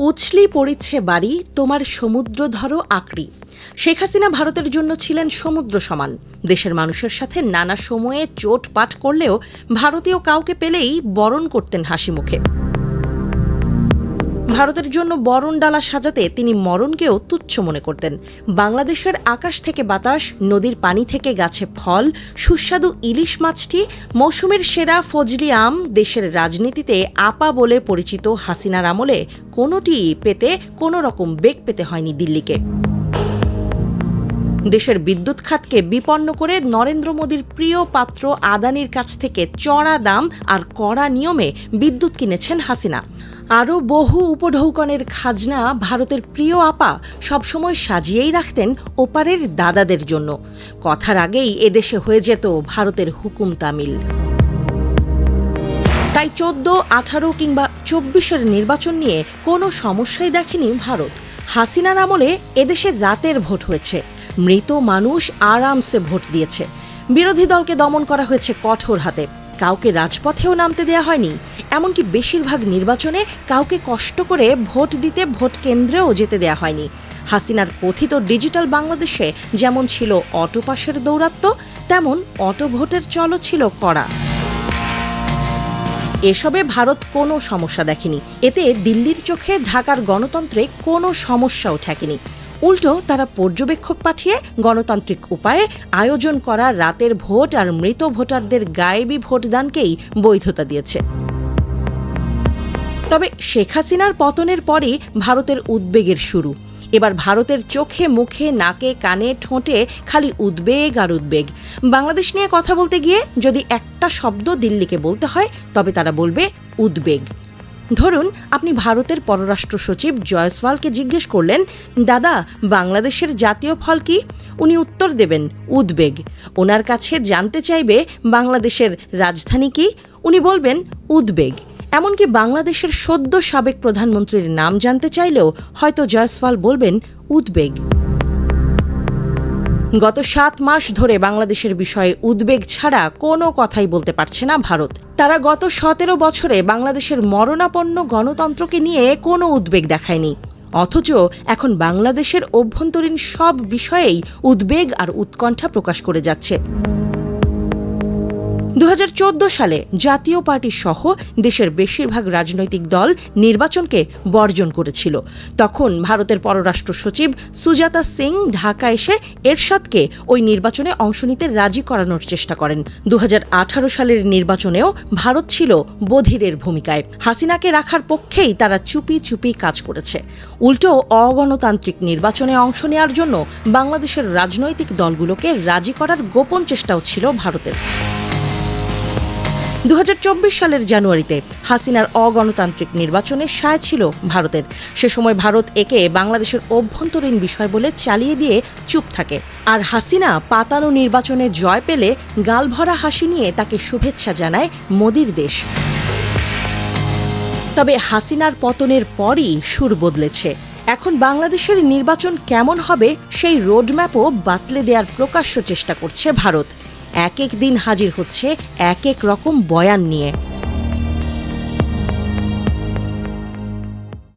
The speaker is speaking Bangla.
উছলি পড়িচ্ছে বাড়ি, তোমার সমুদ্র ধরো আঁকড়ি। শেখ হাসিনা ভারতের জন্য ছিলেন সমুদ্র সমান। দেশের মানুষের সাথে নানা সময়ে চোটপাট করলেও ভারতীয় কাউকে পেলেই বরণ করতেন হাসি মুখে। ভারতের জন্য বরণ ডালা সাজাতে তিনি মরণকেও তুচ্ছ মনে করতেন। বাংলাদেশের আকাশ থেকে বাতাস, নদীর পানি থেকে গাছে ফল, সুস্বাদু ইলিশ মাছটি, মৌসুমের সেরা ফজলি আম, দেশের রাজনীতিতে আপা বলে পরিচিত হাসিনার আমলে কোনোটি পেতে কোনো রকম বেগ পেতে হয়নি দিল্লিকে। দেশের বিদ্যুৎ খাতকে বিপন্ন করে নরেন্দ্র মোদীর প্রিয় পাত্র আদানির কাছ থেকে চড়া দাম আর কড়া নিয়মে বিদ্যুৎ কিনেছেন হাসিনা। আরও বহু উপঢৌকনের খাজনা ভারতের প্রিয় আপা সবসময় সাজিয়েই রাখতেন ওপারের দাদাদের জন্য। কথার আগেই এদেশে হয়ে যেত ভারতের হুকুম তামিল। তাই 14, 18 কিংবা 24-এর নির্বাচন নিয়ে কোনো সমস্যাই দেখেনি ভারত। হাসিনার আমলে এদেশের রাতের ভোট হয়েছে, মৃত মানুষ আরামসে ভোট দিয়েছে, বিরোধী দলকে দমন করা হয়েছে কঠোর হাতে, কাউকে রাজপথেও নামতে দেয়া হয়নি, এমনকি বেশিরভাগ নির্বাচনে কাউকে কষ্ট করে ভোট দিতে ভোট কেন্দ্রেও যেতে দেয়া হয়নি। হাসিনার কথিত ডিজিটাল বাংলাদেশে যেমন ছিল অটো পাসের দৌরাত্ম্য, তেমন অটো ভোটের চলও ছিল কড়া। এসবে ভারত কোনো সমস্যা দেখেনি। এতে দিল্লির চোখে ঢাকার গণতন্ত্রে কোনো সমস্যাও ঠেকেনি। উল্টো তারা পর্যবেক্ষক পাঠিয়ে গণতান্ত্রিক উপায়ে আয়োজন করা রাতের ভোট আর মৃত ভোটারদের গায়েবী ভোটদানকেই বৈধতা দিয়েছে। তবে শেখ হাসিনার পতনের পরই ভারতের উদ্বেগের শুরু। এবার ভারতের চোখে মুখে নাকে কানে ঠোঁটে খালি উদ্বেগ আর উদ্বেগ। বাংলাদেশ নিয়ে কথা বলতে গিয়ে যদি একটা শব্দ দিল্লিকে বলতে হয় তবে তারা বলবে উদ্বেগ। ধরুন, আপনি ভারতের পররাষ্ট্র সচিব জয়সওয়ালকে জিজ্ঞেস করলেন, দাদা, বাংলাদেশের জাতীয় ফল কি? উনি উত্তর দেবেন উদ্বেগ। ওনার কাছে জানতে চাইবে বাংলাদেশের রাজধানী কি? উনি বলবেন উদ্বেগ। এমনকি বাংলাদেশের সদ্য সাবেক প্রধানমন্ত্রীর নাম জানতে চাইলেও হয়তো জয়সওয়াল বলবেন উদ্বেগ। গত 7 মাস ধরে বাংলাদেশের বিষয়ে উদ্বেগ ছাড়া কোনো কথাই বলতে পারছে না ভারত। তারা গত 17 বছরে বাংলাদেশের মরণাপন্ন গণতন্ত্রকে নিয়ে কোনো উদ্বেগ দেখায়নি। অথচ এখন বাংলাদেশের অভ্যন্তরীণ সব বিষয়েই উদ্বেগ আর উৎকণ্ঠা প্রকাশ করে যাচ্ছে। 2014 সালে জাতীয় পার্টি সহ দেশের বেশিরভাগ রাজনৈতিক দল নির্বাচনকে বর্জন করেছিল। তখন ভারতের পররাষ্ট্র সচিব সুজাতা সিং ঢাকা এসে এরশাদকে ওই নির্বাচনে অংশ নিতে রাজি করানোর চেষ্টা করেন। 2018 সালের নির্বাচনেও ভারত ছিল বধিরের ভূমিকায়। হাসিনাকে রাখার পক্ষেই তারা চুপি চুপি কাজ করেছে। উল্টো অগণতান্ত্রিক নির্বাচনে অংশ নেওয়ার জন্য বাংলাদেশের রাজনৈতিক দলগুলোকে রাজি করার গোপন চেষ্টাও ছিল ভারতের। 2024 সালের জানুয়ারিতে হাসিনার অগণতান্ত্রিক নির্বাচনে সায় ছিল ভারতের। সে সময় ভারত একে বাংলাদেশের অভ্যন্তরীণ বিষয় বলে চালিয়ে দিয়ে চুপ থাকে। আর হাসিনা পাতানো নির্বাচনে জয় পেলে গালভরা হাসি নিয়ে তাকে শুভেচ্ছা জানায় মোদির দেশ। তবে হাসিনার পতনের পরই সুর বদলেছে। এখন বাংলাদেশের নির্বাচন কেমন হবে সেই রোডম্যাপও বাতলে দেওয়ার প্রকাশ্য চেষ্টা করছে ভারত। এক এক দিন হাজির হচ্ছে এক এক রকম বয়ান নিয়ে।